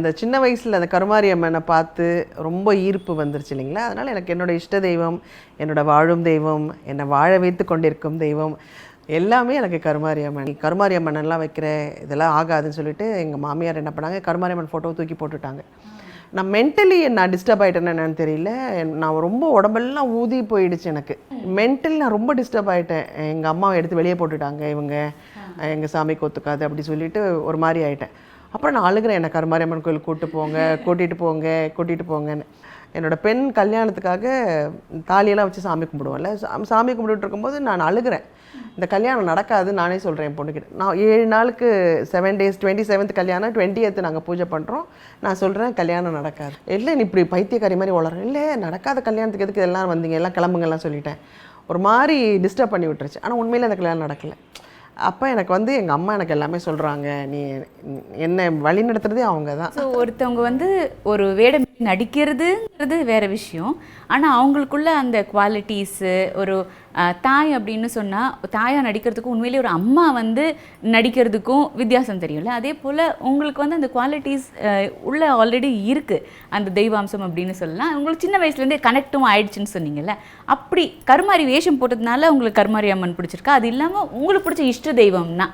அந்த சின்ன வயசில் அந்த கருமாரி அம்மனை பார்த்து ரொம்ப ஈர்ப்பு வந்துருச்சு இல்லைங்களா. அதனால் எனக்கு என்னோட இஷ்ட தெய்வம், என்னோட வாழும் தெய்வம், என்னை வாழ வைத்து கொண்டிருக்கும் தெய்வம் எல்லாமே எனக்கு கருமாரி அம்மன். கருமாரி அம்மனெல்லாம் வைக்கிற இதெல்லாம் ஆகாதுன்னு சொல்லிட்டு எங்கள் மாமியார் என்ன பண்ணாங்க, கருமாரி அம்மன் ஃபோட்டோவை தூக்கி போட்டுட்டாங்க. நான் மென்டலி நான் டிஸ்டர்ப் ஆகிட்டேன்னு என்னன்னு தெரியல. நான் ரொம்ப உடம்பெல்லாம் ஊதி போயிடுச்சு எனக்கு. மென்டலி நான் ரொம்ப டிஸ்டர்ப் ஆகிட்டேன். எங்கள் அம்மாவை எடுத்து வெளியே போட்டுட்டாங்க இவங்க, எங்கள் சாமிக்கு ஒத்துக்காது அப்படி சொல்லிட்டு ஒரு மாதிரி ஆகிட்டேன். அப்புறம் நான் அழுகிறேன், என்னை கருமாரி அம்மன் கோயிலுக்கு கூட்டிகிட்டு போங்கன்னு. என்னோடய பெண் கல்யாணத்துக்காக தாலியெல்லாம் வச்சு சாமி கும்பிடுவோம்ல, சாமி கும்பிட்டுட்டு இருக்கும்போது நான் அழுகிறேன். இந்த கல்யாணம் நடக்காது நானே சொல்கிறேன் என் பொண்ணுக்கிட்ட. நான் 7 நாளுக்கு 7 days 27th கல்யாணம், 20th நாங்கள் பூஜை பண்ணுறோம். நான் சொல்கிறேன் கல்யாணம் நடக்காது. இல்லை நீ இப்படி பைத்தியக்காரி மாதிரி வளரும். இல்லை நடக்காத கல்யாணத்துக்கு எதுக்கு எல்லாம் வந்தீங்க, எல்லாம் கிளம்புங்கலாம் சொல்லிட்டேன். ஒரு மாதிரி டிஸ்டர்ப் பண்ணி விட்டுருச்சு. ஆனால் உண்மையில் அந்த கல்யாணம் நடக்கலை. அப்போ எனக்கு வந்து எங்கள் அம்மா எனக்கு எல்லாமே சொல்கிறாங்க, நீ என்னை வழி நடத்துறதே அவங்க தான். ஸோ ஒருத்தவங்க ஒரு வேடம் நடிக்கிறதுங்கிறது வேறு விஷயம். ஆனால் அவங்களுக்குள்ள அந்த குவாலிட்டிஸு ஒரு தாய் அப்படின்னு சொன்னால், தாயாக நடிக்கிறதுக்கும் உண்மையிலேயே ஒரு அம்மா நடிக்கிறதுக்கும் வித்தியாசம் தெரியும்ல. அதே போல் உங்களுக்கு அந்த குவாலிட்டிஸ் உள்ள ஆல்ரெடி இருக்குது, அந்த தெய்வாம்சம் அப்படின்னு சொல்லலாம். உங்களுக்கு சின்ன வயசுலேருந்தே கனெக்டும் ஆயிடுச்சுன்னு சொன்னீங்கல்ல. அப்படி கருமாரி வேஷம் போட்டதுனால உங்களுக்கு கருமாரி அம்மன் பிடிச்சிருக்கா? அது இல்லாமல் உங்களுக்கு பிடிச்ச இஷ்ட தெய்வம்னா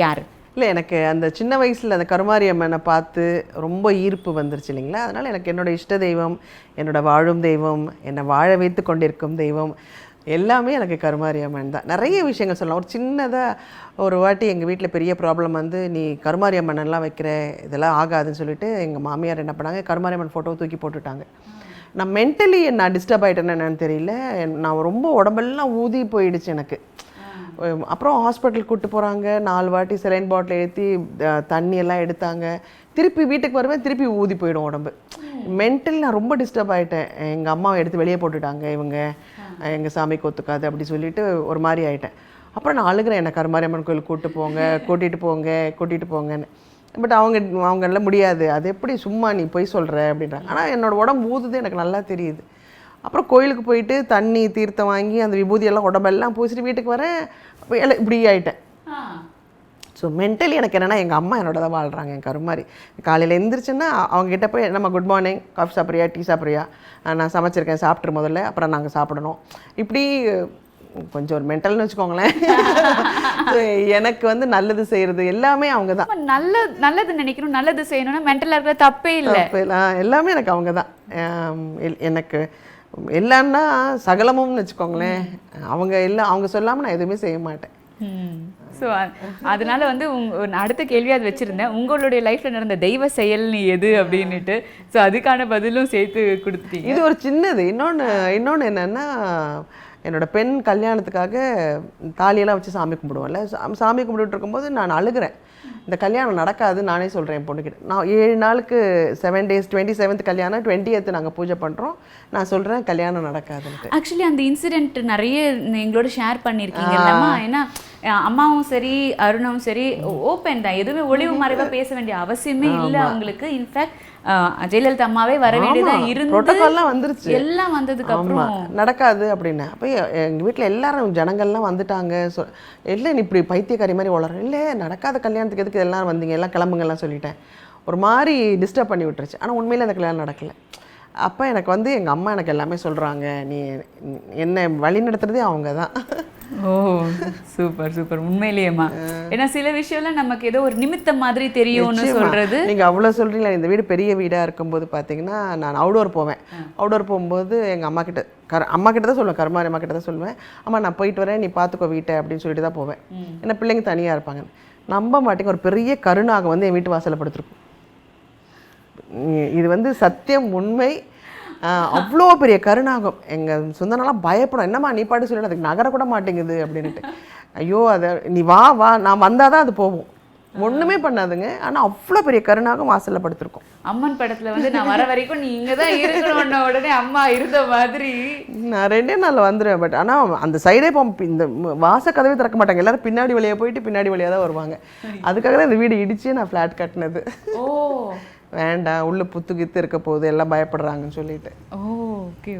யார்? இல்லை, எனக்கு அந்த சின்ன வயசில் அந்த கருமாரி அம்மனை பார்த்து ரொம்ப ஈர்ப்பு வந்துருச்சு இல்லைங்களா. அதனால் எனக்கு என்னோட இஷ்ட தெய்வம், என்னோட வாழும் தெய்வம், என்னை வாழ வைத்து கொண்டிருக்கும் தெய்வம் எல்லாமே எனக்கு கருமாரி அம்மன் தான். நிறைய விஷயங்கள் சொல்லலாம். ஒரு சின்னதாக ஒரு வாட்டி எங்கள் வீட்டில் பெரிய ப்ராப்ளம் நீ கருமாரி அம்மனெல்லாம் வைக்கிற இதெல்லாம் ஆகாதுன்னு சொல்லிட்டு எங்கள் மாமியார் என்ன பண்ணாங்க, கருமாரி அம்மன் ஃபோட்டோவை தூக்கி போட்டுட்டாங்க. நான் மென்டலி நான் டிஸ்டர்ப் ஆகிட்டேன்னு என்னன்னு தெரியல. நான் ரொம்ப உடம்பெல்லாம் ஊதி போயிடுச்சு எனக்கு. அப்புறம் ஹாஸ்பிட்டல் கூப்பிட்டு போகிறாங்க. 4 வாட்டி செலைன் பாட்டில் ஏற்றி தண்ணியெல்லாம் எடுத்தாங்க. திருப்பி வீட்டுக்கு வருவேன், திருப்பி ஊதி போயிடும் உடம்பு. மென்டலி நான் ரொம்ப டிஸ்டர்ப் ஆகிட்டேன். எங்கள் அம்மாவை எடுத்து வெளியே போட்டுட்டாங்க இவங்க, எங்கள் சாமிக்கு ஒத்துக்காது அப்படி சொல்லிட்டு ஒரு மாதிரி ஆகிட்டேன். அப்புறம் நான் அழுகிறேன், என்னை கருமாரி அம்மன் கோயிலுக்கு கூட்டிகிட்டு போங்கன்னு. பட் அவங்களாம் முடியாது, அது எப்படி சும்மா நீ போய் சொல்கிற அப்படின்றாங்க. ஆனால் என்னோடய உடம்பு ஊதுது எனக்கு நல்லா தெரியுது. அப்புறம் கோயிலுக்கு போயிட்டு தண்ணி தீர்த்தம் வாங்கி அந்த விபூதியெல்லாம் உடம்பெல்லாம் பூசிட்டு வீட்டுக்கு வரேன். இப்படி ஆகிட்டேன். ஸோ மென்டலி எனக்கு என்னென்னா, எங்கள் அம்மா என்னோட தான் வாழ்கிறாங்க. என் கருமாரி காலையில் எழுந்திரிச்சுன்னா அவங்ககிட்ட போய் நம்ம குட் மார்னிங், காஃபி சாப்பிட்றியா, டீ சாப்பிட்றியா, நான் சமைச்சிருக்கேன் சாப்பிட்ரு முதல்ல, அப்புறம் நாங்கள் சாப்பிடணும். இப்படி கொஞ்சம் ஒரு மென்டல்னு வச்சுக்கோங்களேன். எனக்கு நல்லது செய்கிறது எல்லாமே அவங்க தான். நல்லது நினைக்கணும், நல்லது செய்யணும்னா மென்டலாக இருக்கிற தப்பே இல்லை. எல்லாமே எனக்கு அவங்க தான். எனக்கு எல்லான்னா சகலமும்னு வச்சுக்கோங்களேன். அவங்க சொல்லாமல் நான் எதுவுமே செய்ய மாட்டேன். ஸோ அதனால அடுத்த கேள்வி அது வச்சுருந்தேன், உங்களுடைய லைஃப்பில் நடந்த தெய்வ செயல் எது அப்படின்னுட்டு. ஸோ அதுக்கான பதிலும் சேர்த்து கொடுத்துட்டீங்க. இது ஒரு சின்னது. இன்னொன்று என்னென்னா, என்னோடய பெண் கல்யாணத்துக்காக தாலியெல்லாம் வச்சு சாமி கும்பிடுவோம்ல, சாமி கும்பிட்டுட்டு இருக்கும்போது நான் அழுகிறேன். இந்த கல்யாணம் நடக்காது நானே சொல்கிறேன் என் பொண்ணுக்கிட்ட. நான் 7 நாளுக்கு 7 days 27th கல்யாணம், 20th நாங்கள் பூஜை பண்ணுறோம். நான் சொல்கிறேன் கல்யாணம் நடக்காதுன்ட்டு. ஆக்சுவலி அந்த இன்சிடென்ட் நிறைய எங்களோட ஷேர் பண்ணியிருக்கீங்க இல்லைம்மா. ஏன்னா அம்மாவும் சரி அருணும் சரி ஓப்பன் தான், எதுவுமே ஒளிவு மறைவாக பேச வேண்டிய அவசியமே இல்லை அவங்களுக்கு. இன்ஃபேக்ட் ஜெயலலிதா அம்மாவே வர வேண்டியதாக இருந்து வந்துருச்சு, எல்லாம் வந்ததுக்கு அப்புறம் நடக்காது அப்படின்னு. அப்போ எங்கள் வீட்டில் எல்லாரும் ஜனங்கள்லாம் வந்துட்டாங்க. இல்லை நீ இப்படி பைத்தியக்காரி மாதிரி வளரும். இல்லை நடக்காத கல்யாணத்துக்கு எதுக்கு எல்லாம் வந்தீங்க, எல்லாம் கிளம்புங்கலாம் சொல்லிட்டேன். ஒரு மாதிரி டிஸ்டர்ப் பண்ணி விட்டுருச்சு. ஆனால் உண்மையில் அந்த கல்யாணம் நடக்கலை. அப்போ எனக்கு எங்கள் அம்மா எனக்கு எல்லாமே சொல்கிறாங்க, நீ என்னை வழி நடத்துறதே அவங்க தான். ஓ சூப்பர் சூப்பர். உண்மையிலேயேம்மா, ஏன்னா சில விஷயம்லாம் நமக்கு ஏதோ ஒரு நிமித்தம் மாதிரி தெரியும்னு சொல்கிறது. நீங்கள் அவ்வளோ சொல்கிறீங்களா. இந்த வீடு பெரிய வீடாக இருக்கும்போது பார்த்தீங்கன்னா, நான் அவுடோர் போவேன். அவுடோர் போகும்போது எங்கள் அம்மா கிட்ட தான் சொல்லுவேன், கருமாரி அம்மா கிட்ட தான் சொல்லுவேன், அம்மா நான் போயிட்டு வரேன், நீ பார்த்துக்கோ வீட்டை அப்படின்னு சொல்லிட்டு தான் போவேன். ஏன்னா பிள்ளைங்க தனியாக இருப்பாங்க. நம்ப மாட்டேங்க, ஒரு பெரிய கருநாகம் என் வீட்டு வாசலில் படுத்துருக்கும். இது சத்தியம், உண்மை. அவ்வளோ பெரிய கருநாகம். எங்கள் சொந்தனாலாம் பயப்படும், என்னம்மா நீ பாட்டு சொல்லிட்டு அதுக்கு நகரக்கூட மாட்டேங்குது அப்படின்ட்டு. ஐயோ அதை நீ வா நான் வந்தால் தான் அது போகும், ஒன்றுமே பண்ணாதுங்க. ஆனால் அவ்வளோ பெரிய கருநாகம் வாசலில் படுத்திருக்கும். அம்மன் படத்தில் நான் வர வரைக்கும் நீ இங்கே தான் இருக்கணும்ன உடனே அம்மா இருந்த மாதிரி நான் 2 நாளில் வந்துடுவேன். பட் ஆனால் அந்த சைடே இந்த வாச கதவே திறக்க மாட்டாங்க. எல்லோரும் பின்னாடி வழியாக போயிட்டு பின்னாடி வழியாக தான் வருவாங்க. அதுக்காக தான் இந்த வீடு இடித்து நான் ஃப்ளாட் கட்டினது. ஓ வேண்டாம், உள்ள புத்து கித்து இருக்க போகுது, எல்லாம் பயப்படுறாங்கன்னு சொல்லிட்டு. ஓ ஓகே.